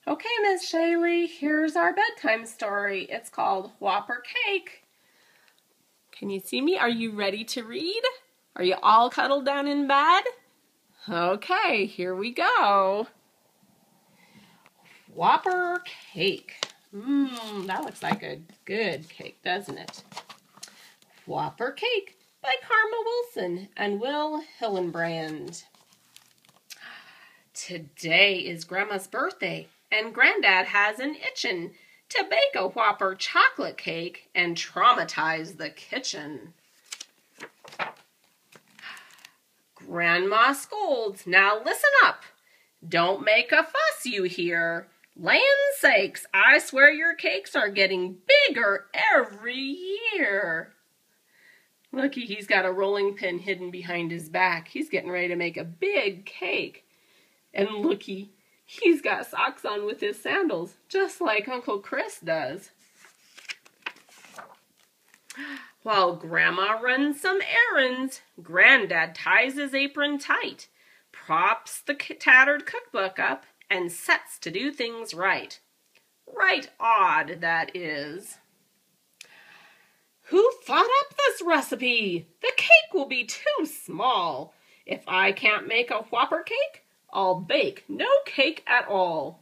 Okay, Miss Shaylee, here's our bedtime story. It's called Whopper Cake. Can you see me? Are you ready to read? Are you all cuddled down in bed? Okay, here we go. Whopper Cake. That looks like a good cake, doesn't it? Whopper Cake by Karma Wilson and Will Hillenbrand. Today is Grandma's birthday, and Granddad has an itchin' to bake a Whopper chocolate cake and traumatize the kitchen. Grandma scolds, "Now listen up. Don't make a fuss, you hear. Land's sakes, I swear your cakes are getting bigger every year." Looky, he's got a rolling pin hidden behind his back. He's getting ready to make a big cake. And looky, he's got socks on with his sandals, just like Uncle Chris does. While Grandma runs some errands, Granddad ties his apron tight, props the tattered cookbook up, and sets to do things right. Right odd, that is. Who thought up this recipe? The cake will be too small. If I can't make a Whopper cake, I'll bake no cake at all.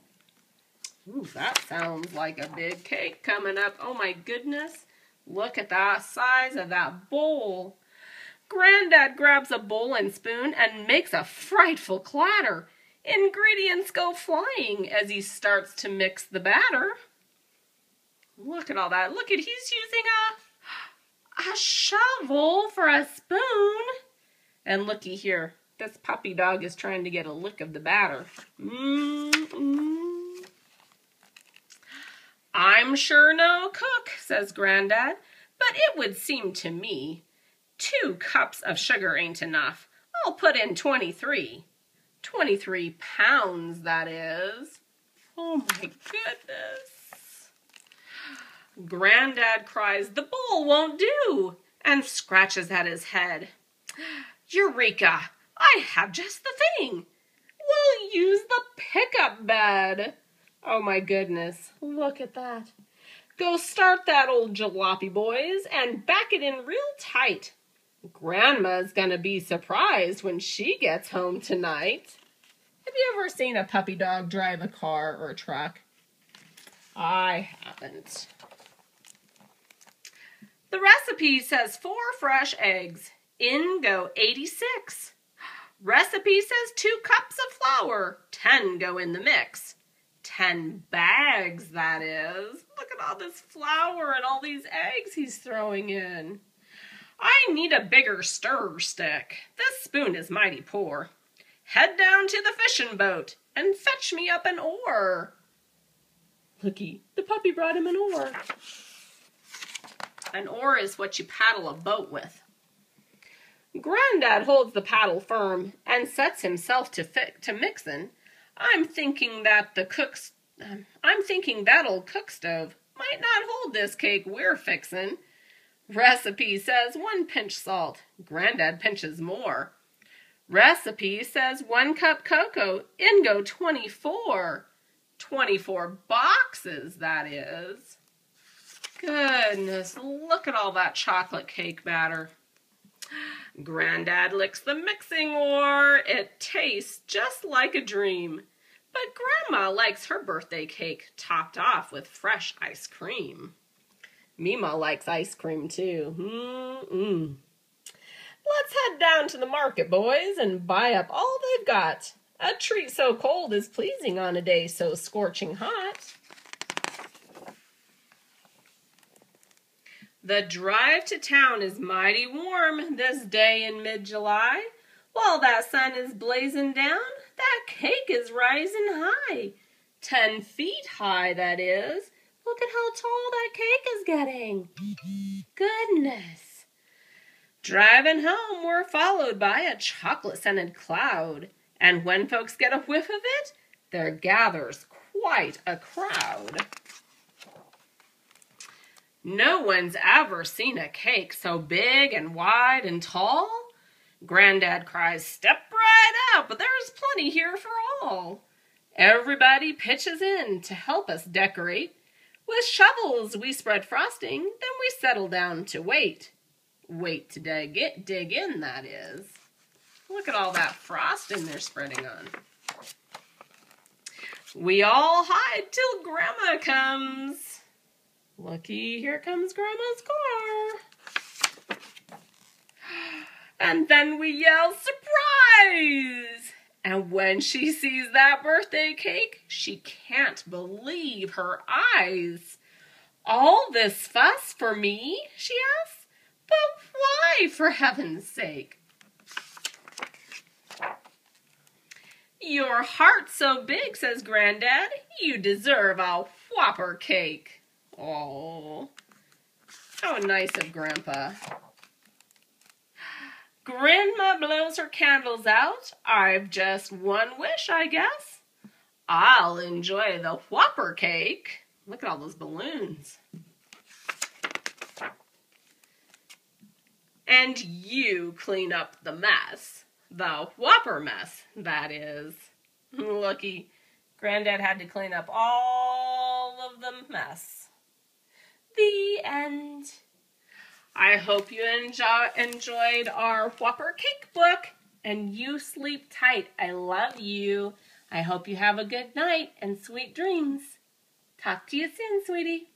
Ooh, that sounds like a big cake coming up. Oh my goodness. Look at the size of that bowl. Granddad grabs a bowl and spoon and makes a frightful clatter. Ingredients go flying as he starts to mix the batter. Look at all that. Look at, he's using a shovel for a spoon. And looky here. This puppy dog is trying to get a lick of the batter. I'm sure no cook, says Granddad, but it would seem to me 2 cups of sugar ain't enough. I'll put in 23. 23 pounds, that is. Oh my goodness. Granddad cries, "The bowl won't do," and scratches at his head. Eureka! I have just the thing. We'll use the pickup bed. Oh my goodness, look at that. Go start that old jalopy, boys, and back it in real tight. Grandma's gonna be surprised when she gets home tonight. Have you ever seen a puppy dog drive a car or a truck? I haven't. The recipe says 4 fresh eggs. In go 86. Recipe says 2 cups of flour. 10 go in the mix. 10 bags, that is. Look at all this flour and all these eggs he's throwing in. I need a bigger stir stick. This spoon is mighty poor. Head down to the fishing boat and fetch me up an oar. Looky, the puppy brought him an oar. An oar is what you paddle a boat with. Granddad holds the paddle firm and sets himself to mixin'. I'm thinking that'll cook stove might not hold this cake we're fixin'. Recipe says 1 pinch salt. Granddad pinches more. Recipe says 1 cup cocoa. In go 24. 24 boxes, that is. Goodness, look at all that chocolate cake batter. Granddad licks the mixing oar. It tastes just like a dream. But Grandma likes her birthday cake topped off with fresh ice cream. Mima likes ice cream too. Let's head down to the market, boys, and buy up all they've got. A treat so cold is pleasing on a day so scorching hot. The drive to town is mighty warm this day in mid-July. While that sun is blazing down, that cake is rising high. 10 feet high, that is. Look at how tall that cake is getting. Goodness. Driving home, we're followed by a chocolate-scented cloud. And when folks get a whiff of it, there gathers quite a crowd. No one's ever seen a cake so big and wide and tall. Granddad cries, "Step right up, there's plenty here for all." Everybody pitches in to help us decorate. With shovels we spread frosting, then we settle down to wait. Wait to dig in, that is. Look at all that frosting they're spreading on. We all hide till Grandma comes. Looky, here comes Grandma's car. And then we yell, surprise! And when she sees that birthday cake, she can't believe her eyes. All this fuss for me, she asks, but why, for heaven's sake? Your heart's so big, says Granddad, you deserve a Whopper cake. Oh, how nice of Grandpa. Grandma blows her candles out. I've just one wish, I guess. I'll enjoy the Whopper cake. Look at all those balloons. And you clean up the mess. The Whopper mess, that is. Looky, Granddad had to clean up all of the mess. The end. I hope you enjoyed our Whopper Cake book, and you sleep tight. I love you. I hope you have a good night and sweet dreams. Talk to you soon, sweetie.